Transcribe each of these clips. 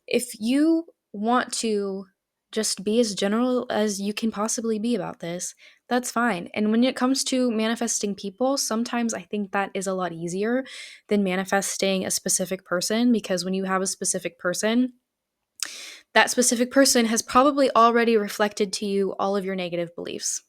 If you want to just be as general as you can possibly be about this, that's fine. And when it comes to manifesting people, sometimes I think that is a lot easier than manifesting a specific person, because when you have a specific person, that specific person has probably already reflected to you all of your negative beliefs.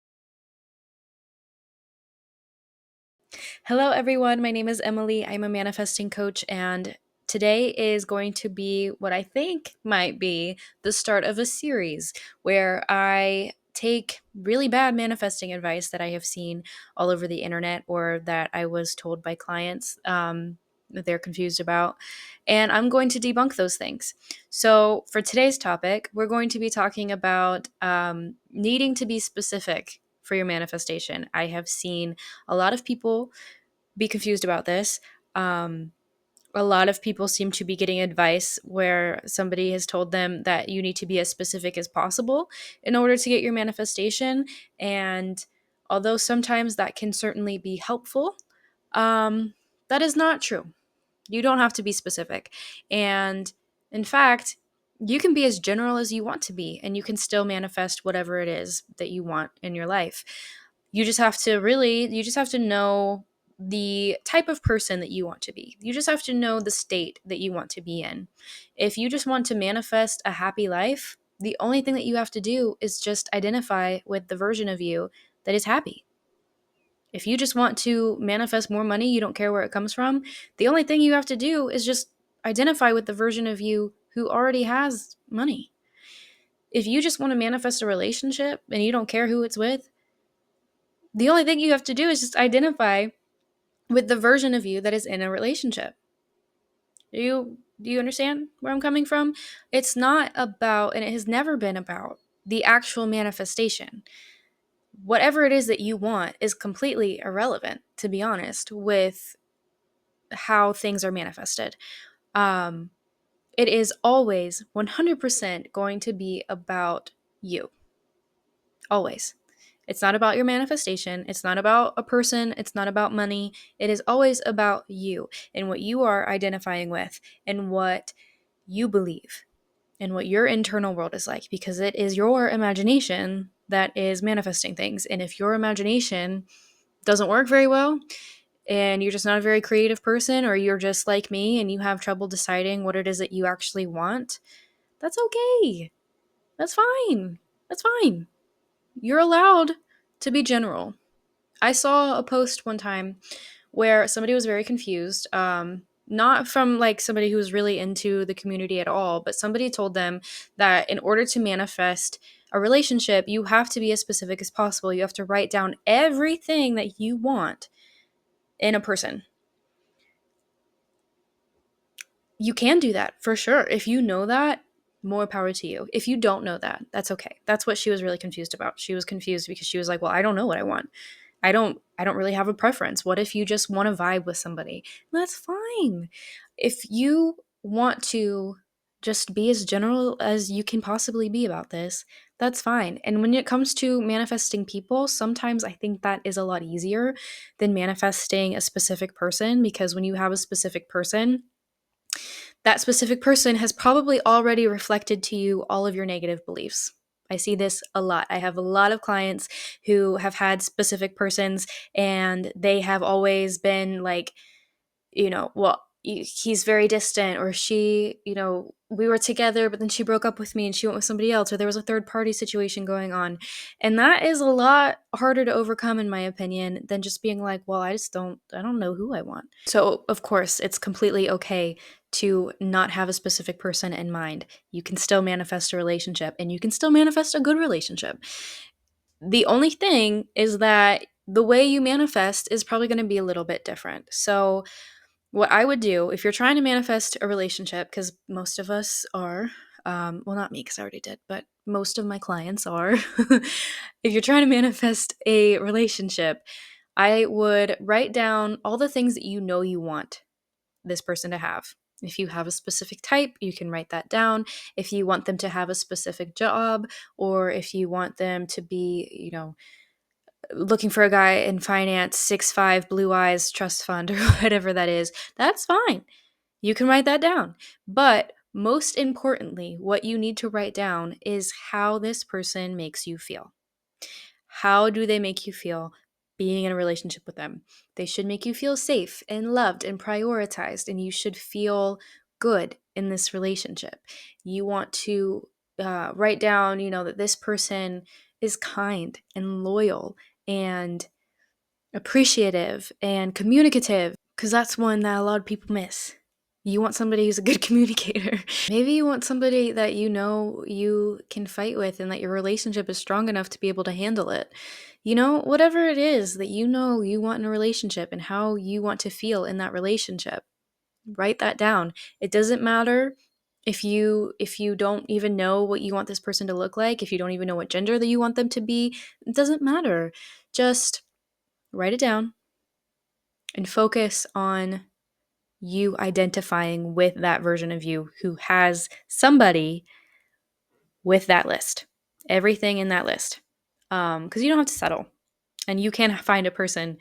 Hello, everyone. My name is Emilee. I'm a manifesting coach, and today is going to be what I think might be the start of a series where I take really bad manifesting advice that I have seen all over the internet or that I was told by clients that they're confused about. And I'm going to debunk those things. So, for today's topic, we're going to be talking about needing to be specific for your manifestation. I have seen a lot of people be confused about this. Um, a lot of people seem to be getting advice where somebody has told them that you need to be as specific as possible in order to get your manifestation. And although sometimes that can certainly be helpful, that is not true. You don't have to be specific. And in fact, you can be as general as you want to be, and you can still manifest whatever it is that you want in your life. You just have to know the type of person that you want to be. You just have to know the state that you want to be in. If you just want to manifest a happy life, the only thing that you have to do is just identify with the version of you that is happy. If you just want to manifest more money, you don't care where it comes from, the only thing you have to do is just identify with the version of you who already has money. If you just want to manifest a relationship and you don't care who it's with, the only thing you have to do is just identify with the version of you that is in a relationship. Do you understand where I'm coming from? It's not about, and it has never been about, the actual manifestation. Whatever it is that you want is completely irrelevant, to be honest, with how things are manifested. Um, it is always 100% going to be about you. Always. It's not about your manifestation. It's not about a person. It's not about money. It is always about you and what you are identifying with and what you believe and what your internal world is like, because it is your imagination that is manifesting things. And if your imagination doesn't work very well, and you're just not a very creative person, or you're just like me and you have trouble deciding what it is that you actually want, that's okay. That's fine. That's fine. You're allowed to be general. I saw a post one time where somebody was very confused, not from like somebody who was really into the community at all, but somebody told them that in order to manifest a relationship, you have to be as specific as possible. You have to write down everything that you want in a person. You can do that for sure. If you know that, more power to you. If you don't know that, that's okay. That's what she was really confused about. She was confused because she was like, "Well, I don't know what I want. I don't really have a preference. What if you just want to vibe with somebody?" That's fine. If you want to just be as general as you can possibly be about this, that's fine. And when it comes to manifesting people, sometimes I think that is a lot easier than manifesting a specific person, because when you have a specific person, that specific person has probably already reflected to you all of your negative beliefs. I see this a lot. I have a lot of clients who have had specific persons, and they have always been like, well, he's very distant, or she, we were together, but then she broke up with me and she went with somebody else, or there was a third party situation going on. And that is a lot harder to overcome, in my opinion, than just being like, well, I don't know who I want. So, of course, it's completely okay to not have a specific person in mind. You can still manifest a relationship, and you can still manifest a good relationship. The only thing is that the way you manifest is probably going to be a little bit different. So, what I would do if you're trying to manifest a relationship, because most of us are, well, not me, because I already did, but most of my clients are. If you're trying to manifest a relationship, I would write down all the things that you know you want this person to have. If you have a specific type, you can write that down. If you want them to have a specific job, or if you want them to be, looking for a guy in finance, 6'5", blue eyes, trust fund, or whatever that is, that's fine. You can write that down. But Most importantly, what you need to write down is how this person makes you feel. How do they make you feel being in a relationship with them? They should make you feel safe and loved and prioritized, and you should feel good in this relationship. You want to write down, that this person is kind and loyal and appreciative and communicative, because that's one that a lot of people miss. You want somebody who's a good communicator. Maybe you want somebody that you can fight with and that your relationship is strong enough to be able to handle it. Whatever it is that you want in a relationship and how you want to feel in that relationship, write that down. It doesn't matter if you don't even know what you want this person to look like, if you don't even know what gender that you want them to be, it doesn't matter. Just write it down and focus on you identifying with that version of you who has somebody with that list, everything in that list. Because you don't have to settle, and you can find a person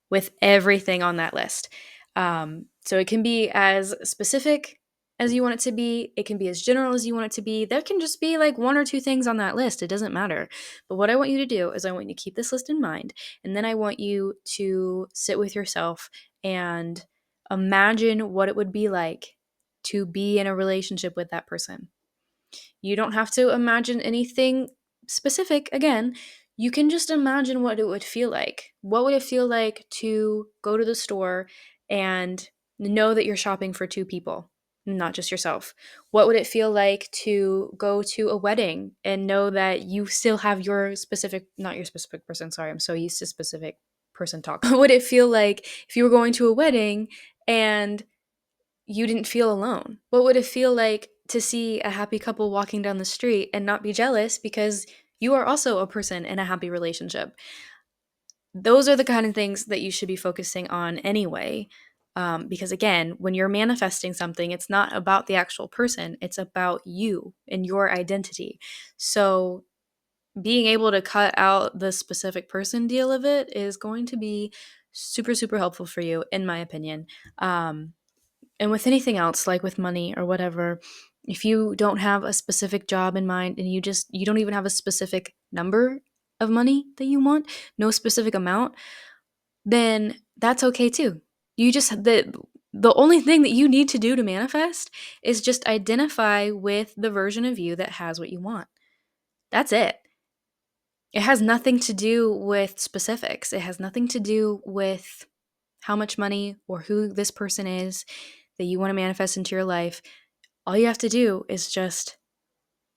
with everything on that list. So it can be as specific as you want it to be. It can be as general as you want it to be. There can just be like one or two things on that list. It doesn't matter. But what I want you to do is I want you to keep this list in mind. And then I want you to sit with yourself and imagine what it would be like to be in a relationship with that person. You don't have to imagine anything specific. Again, you can just imagine what it would feel like. What would it feel like to go to the store and know that you're shopping for two people, not just yourself? What would it feel like to go to a wedding and know that you still have your specific, not your specific person, sorry, I'm so used to specific person talk. What would it feel like if you were going to a wedding and you didn't feel alone? What would it feel like to see a happy couple walking down the street and not be jealous because you are also a person in a happy relationship? Those are the kind of things that you should be focusing on anyway. Because again, when you're manifesting something, it's not about the actual person, it's about you and your identity. So being able to cut out the specific person deal of it is going to be super, super helpful for you, in my opinion. And with anything else, like with money or whatever, if you don't have a specific job in mind and you don't even have a specific number of money that you want, no specific amount, then that's okay too. The only thing that you need to do to manifest is just identify with the version of you that has what you want. That's it. It has nothing to do with specifics. It has nothing to do with how much money or who this person is that you want to manifest into your life. All you have to do is just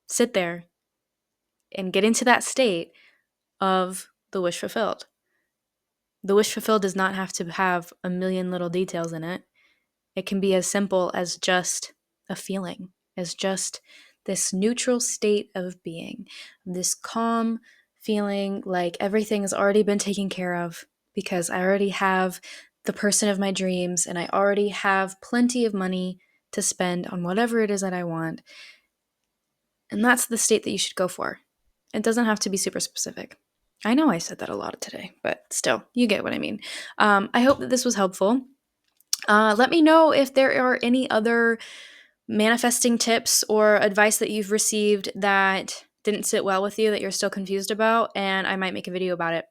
sit there and get into that state of the wish fulfilled. The wish fulfilled does not have to have a million little details in it. It can be as simple as just a feeling, as just this neutral state of being, this calm feeling like everything has already been taken care of because I already have the person of my dreams and I already have plenty of money to spend on whatever it is that I want. And that's the state that you should go for. It doesn't have to be super specific. I know I said that a lot today, but still, you get what I mean. I hope that this was helpful. Let me know if there are any other manifesting tips or advice that you've received that didn't sit well with you that you're still confused about, and I might make a video about it.